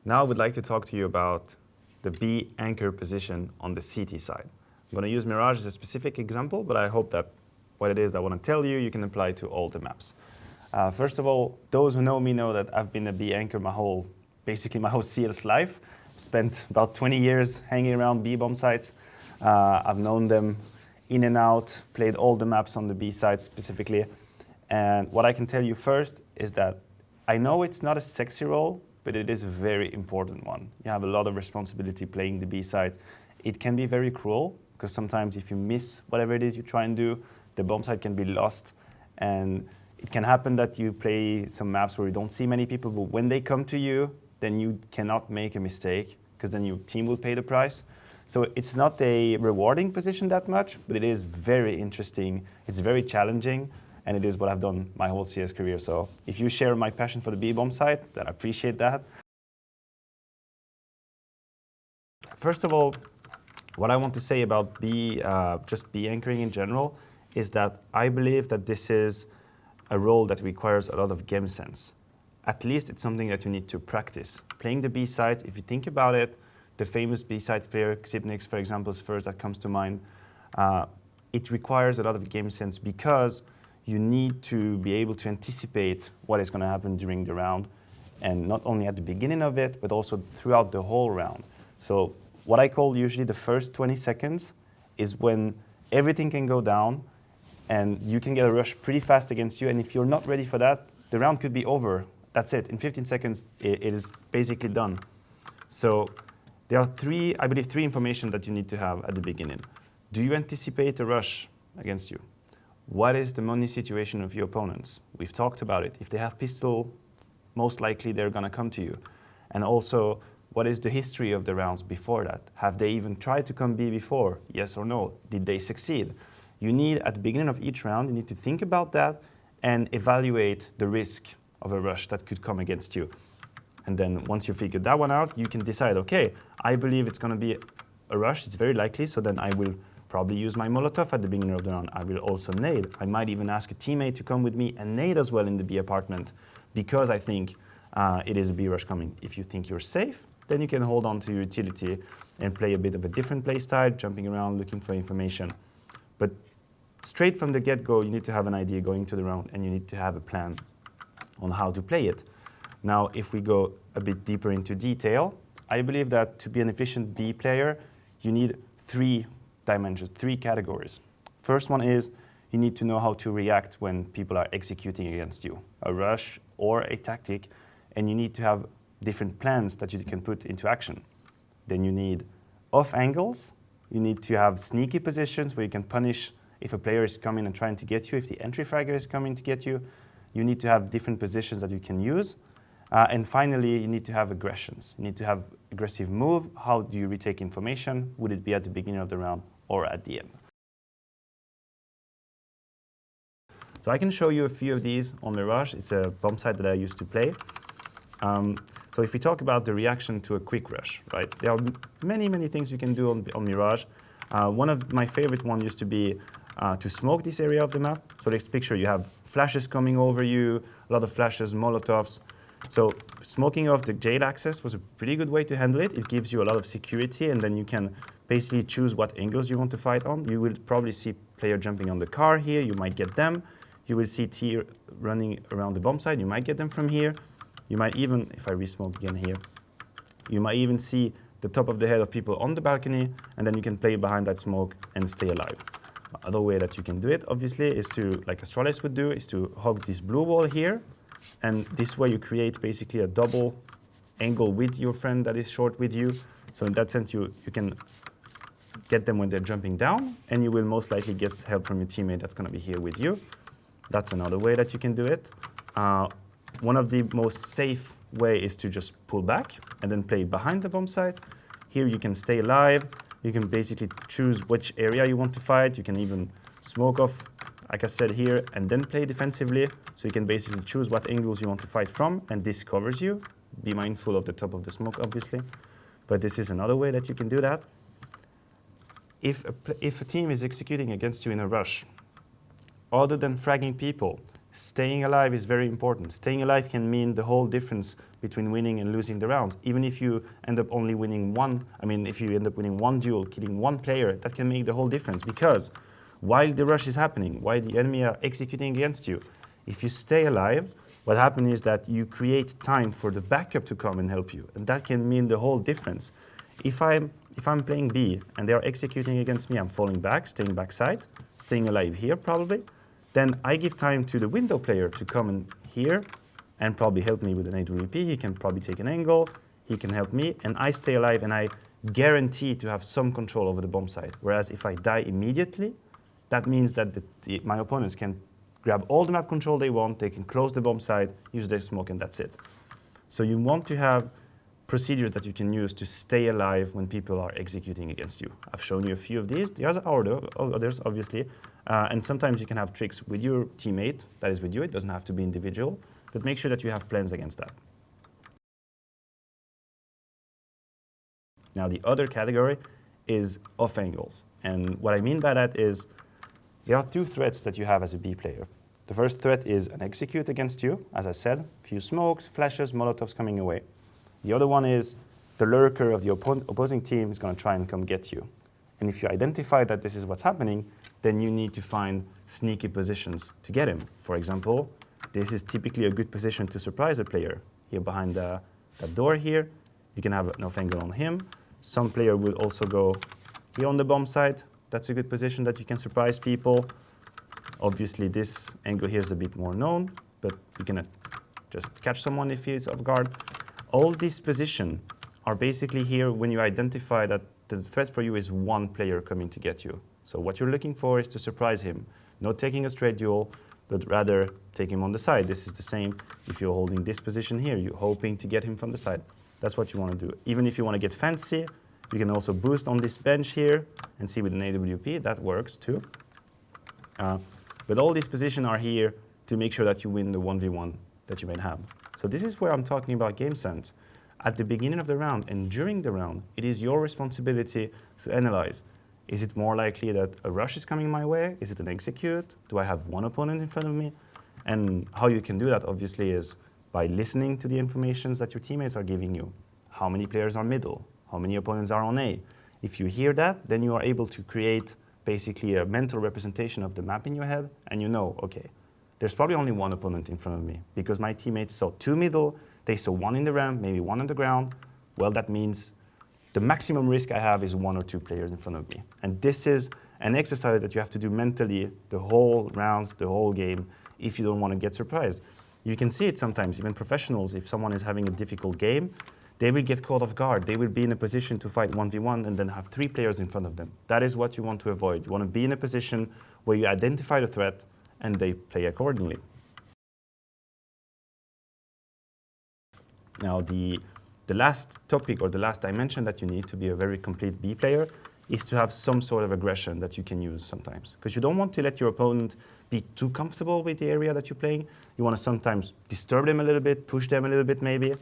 Now I would like to talk to you about the B anchor position on the CT side. I'm going to use Mirage as a specific example, but I hope that what it is that I want to tell you, you can apply to all the maps. First of all, those who know me know that I've been a B anchor basically my whole CS life. Spent about 20 years hanging around B bomb sites. I've known them in and out, played all the maps on the B side specifically. And what I can tell you first is that I know it's not a sexy role, but it is a very important one. You have a lot of responsibility playing the B side. It can be very cruel, because sometimes if you miss whatever it is you try and do, the bomb site can be lost. And it can happen that you play some maps where you don't see many people, but when they come to you, then you cannot make a mistake, because then your team will pay the price. So it's not a rewarding position that much, but it is very interesting. It's very challenging, and it is what I've done my whole CS career. So if you share my passion for the B bomb site, then I appreciate that. First of all, what I want to say about just B anchoring in general is that I believe that this is a role that requires a lot of game sense. At least it's something that you need to practice. Playing the B side, if you think about it, the famous B side player, Quiquerez, for example, is first that comes to mind. It requires a lot of game sense because you need to be able to anticipate what is going to happen during the round, and not only at the beginning of it, but also throughout the whole round. So what I call usually the first 20 seconds is when everything can go down and you can get a rush pretty fast against you, and if you're not ready for that, the round could be over. That's it. In 15 seconds, it is basically done. So there are I believe three information that you need to have at the beginning. Do you anticipate a rush against you? What is the money situation of your opponents? We've talked about it. If they have pistol, most likely they're going to come to you. And also, what is the history of the rounds before that? Have they even tried to come B before? Yes or no? Did they succeed? You need, at the beginning of each round, you need to think about that and evaluate the risk of a rush that could come against you. And then once you figure that one out, you can decide, okay, I believe it's going to be a rush. It's very likely. So then I will probably use my Molotov at the beginning of the round. I will also nade. I might even ask a teammate to come with me and nade as well in the B apartment, because I think it is a B rush coming. If you think you're safe, then you can hold on to your utility and play a bit of a different play style, jumping around, looking for information. But straight from the get-go, you need to have an idea going to the round, and you need to have a plan on how to play it. Now, if we go a bit deeper into detail, I believe that to be an efficient B player, you need three dimensions, three categories. First one is you need to know how to react when people are executing against you, a rush or a tactic, and you need to have different plans that you can put into action. Then you need off angles. You need to have sneaky positions where you can punish if a player is coming and trying to get you, if the entry fragger is coming to get you. You need to have different positions that you can use. And finally, you need to have aggressions. You need to have aggressive move. How do you retake information? Would it be at the beginning of the round or at the end? So I can show you a few of these on Mirage. It's a bomb site that I used to play. So if we talk about the reaction to a quick rush, right? There are many things you can do on Mirage. One of my favorite ones used to be to smoke this area of the map. So let's picture you have flashes coming over you, a lot of flashes, Molotovs. So smoking off the Jade access was a pretty good way to handle it. It gives you a lot of security, and then you can basically choose what angles you want to fight on. You will probably see player jumping on the car here. You might get them. You will see T running around the bomb site. You might get them from here. You might even, if I re-smoke again here, you might even see the top of the head of people on the balcony, and then you can play behind that smoke and stay alive. Another way that you can do it, obviously, is to, like Astralis would do, is to hug this blue wall here. And this way you create basically a double angle with your friend that is short with you. So in that sense, you can get them when they're jumping down, and you will most likely get help from your teammate that's going to be here with you. That's another way that you can do it. One of the most safe way is to just pull back and then play behind the bomb site. Here you can stay alive. You can basically choose which area you want to fight. You can even smoke off, like I said here, and then play defensively. So you can basically choose what angles you want to fight from, and this covers you. Be mindful of the top of the smoke, obviously. But this is another way that you can do that. If a team is executing against you in a rush, other than fragging people, staying alive is very important. Staying alive can mean the whole difference between winning and losing the rounds. Even if you end up only winning one, if you end up winning one duel, killing one player, that can make the whole difference, because while the rush is happening, while the enemy are executing against you, if you stay alive, what happens is that you create time for the backup to come and help you, and that can mean the whole difference. If I'm playing B and they are executing against me, I'm falling back, staying backside, staying alive here probably, then I give time to the window player to come in here and probably help me with an AWP. He can probably take an angle, he can help me, and I stay alive, and I guarantee to have some control over the bomb site. Whereas if I die immediately, that means that my opponents can grab all the map control they want, they can close the bomb site, use their smoke, and that's it. So you want to have procedures that you can use to stay alive when people are executing against you. I've shown you a few of these. There are others, obviously. And sometimes you can have tricks with your teammate that is with you. It doesn't have to be individual, but make sure that you have plans against that. Now, the other category is off angles. And what I mean by that is there are two threats that you have as a B player. The first threat is an execute against you. As I said, a few smokes, flashes, molotovs coming away. The other one is the lurker of the opposing team is going to try and come get you. And if you identify that this is what's happening, then you need to find sneaky positions to get him. For example, this is typically a good position to surprise a player. Here behind that door here, you can have an off angle on him. Some player will also go here on the bomb side. That's a good position that you can surprise people. Obviously, this angle here is a bit more known, but you can just catch someone if he's off guard. All these positions are basically here when you identify that the threat for you is one player coming to get you. So what you're looking for is to surprise him, not taking a straight duel, but rather take him on the side. This is the same if you're holding this position here. You're hoping to get him from the side. That's what you want to do. Even if you want to get fancy, you can also boost on this bench here and see with an AWP. That works too. But all these positions are here to make sure that you win the 1v1 that you might have. So this is where I'm talking about game sense. At the beginning of the round and during the round, it is your responsibility to analyze. Is it more likely that a rush is coming my way? Is it an execute? Do I have one opponent in front of me? And how you can do that, obviously, is by listening to the information that your teammates are giving you. How many players are middle? How many opponents are on A? If you hear that, then you are able to create basically a mental representation of the map in your head, and you know, okay, there's probably only one opponent in front of me because my teammates saw two middle, they saw one in the ramp, maybe one on the ground. Well, that means the maximum risk I have is one or two players in front of me. And this is an exercise that you have to do mentally the whole round, the whole game, if you don't want to get surprised. You can see it sometimes, even professionals, if someone is having a difficult game, they will get caught off guard. They will be in a position to fight 1v1 and then have three players in front of them. That is what you want to avoid. You want to be in a position where you identify the threat and they play accordingly. Now, the last topic or the last dimension that you need to be a very complete B player is to have some sort of aggression that you can use sometimes. Because you don't want to let your opponent be too comfortable with the area that you're playing. You want to sometimes disturb them a little bit, push them a little bit maybe.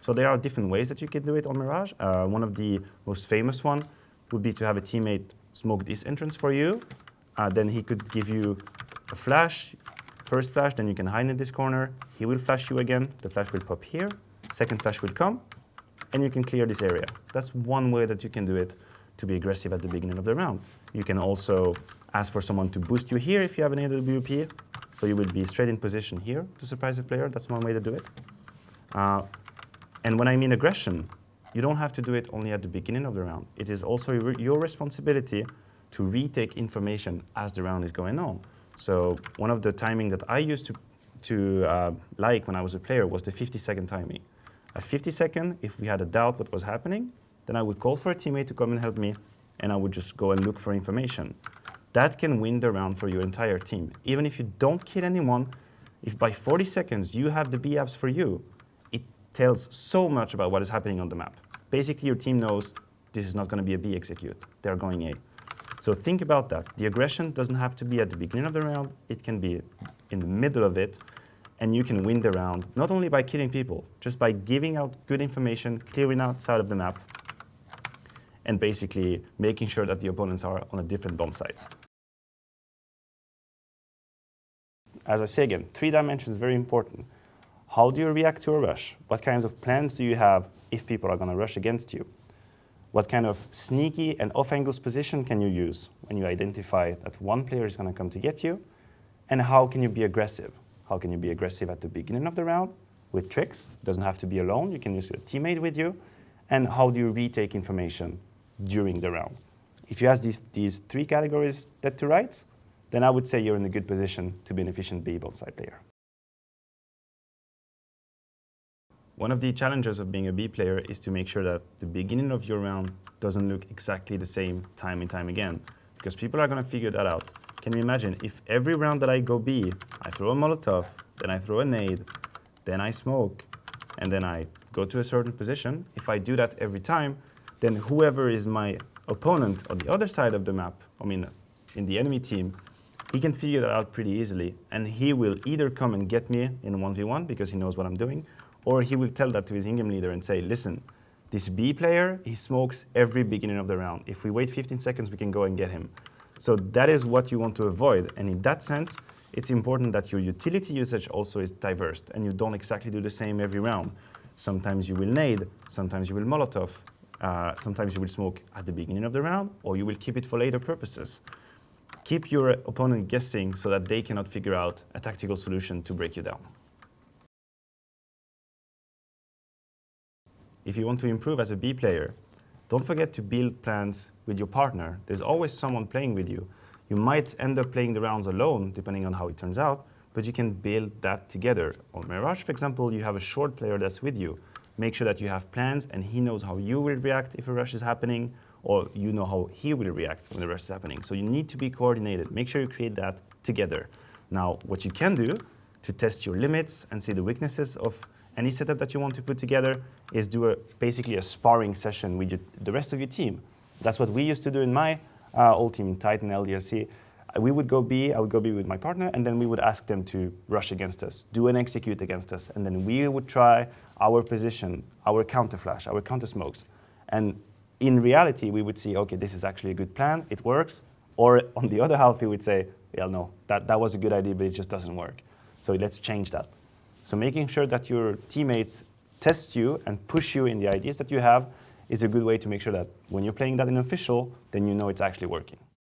So there are different ways that you can do it on Mirage. One of the most famous one would be to have a teammate smoke this entrance for you. Then he could give you a flash, first flash, then you can hide in this corner. He will flash you again. The flash will pop here. Second flash will come, and you can clear this area. That's one way that you can do it to be aggressive at the beginning of the round. You can also ask for someone to boost you here if you have an AWP. So you would be straight in position here to surprise the player. That's one way to do it. And when I mean aggression, you don't have to do it only at the beginning of the round. It is also your responsibility to retake information as the round is going on. So one of the timing that I used to like when I was a player was the 50-second timing. At 50 seconds, if we had a doubt what was happening, then I would call for a teammate to come and help me, and I would just go and look for information. That can win the round for your entire team. Even if you don't kill anyone, if by 40 seconds you have the B apps for you, it tells so much about what is happening on the map. Basically, your team knows this is not going to be a B execute. They're going A. So think about that. The aggression doesn't have to be at the beginning of the round. It can be in the middle of it, and you can win the round, not only by killing people, just by giving out good information, clearing outside of the map, and basically making sure that the opponents are on a different bomb sites. As I say again, 3 dimensions is very important. How do you react to a rush? What kinds of plans do you have if people are going to rush against you? What kind of sneaky and off-angles position can you use when you identify that one player is going to come to get you? And how can you be aggressive? How can you be aggressive at the beginning of the round with tricks? It doesn't have to be alone. You can use your teammate with you. And how do you retake information during the round? If you ask these three categories dead to rights, then I would say you're in a good position to be an efficient B both-side player. One of the challenges of being a B player is to make sure that the beginning of your round doesn't look exactly the same time and time again, because people are going to figure that out. Can you imagine if every round that I go B, I throw a Molotov, then I throw a nade, then I smoke, and then I go to a certain position? If I do that every time, then whoever is my opponent on the other side of the map, I mean, in the enemy team, he can figure that out pretty easily, and he will either come and get me in a 1v1 because he knows what I'm doing, or he will tell that to his in-game leader and say, listen, this B player, he smokes every beginning of the round. If we wait 15 seconds, we can go and get him. So that is what you want to avoid. And in that sense, it's important that your utility usage also is diverse and you don't exactly do the same every round. Sometimes you will nade, sometimes you will Molotov, sometimes you will smoke at the beginning of the round, or you will keep it for later purposes. Keep your opponent guessing so that they cannot figure out a tactical solution to break you down. If you want to improve as a B player, don't forget to build plans with your partner. There's always someone playing with you. You might end up playing the rounds alone, depending on how it turns out, but you can build that together. On Mirage, for example, you have a short player that's with you. Make sure that you have plans and he knows how you will react if a rush is happening, or you know how he will react when the rush is happening. So you need to be coordinated. Make sure you create that together. Now, what you can do to test your limits and see the weaknesses of any setup that you want to put together is do basically a sparring session with the rest of your team. That's what we used to do in my old team, Titan, LDRC. We would go B, I would go B with my partner, and then we would ask them to rush against us, do an execute against us, and then we would try our position, our counter flash, our counter smokes. And in reality, we would see, okay, this is actually a good plan, it works. Or on the other half, we would say, well, no, that was a good idea, but it just doesn't work. So let's change that. So making sure that your teammates test you and push you in the ideas that you have is a good way to make sure that when you're playing that in official, then you know it's actually working.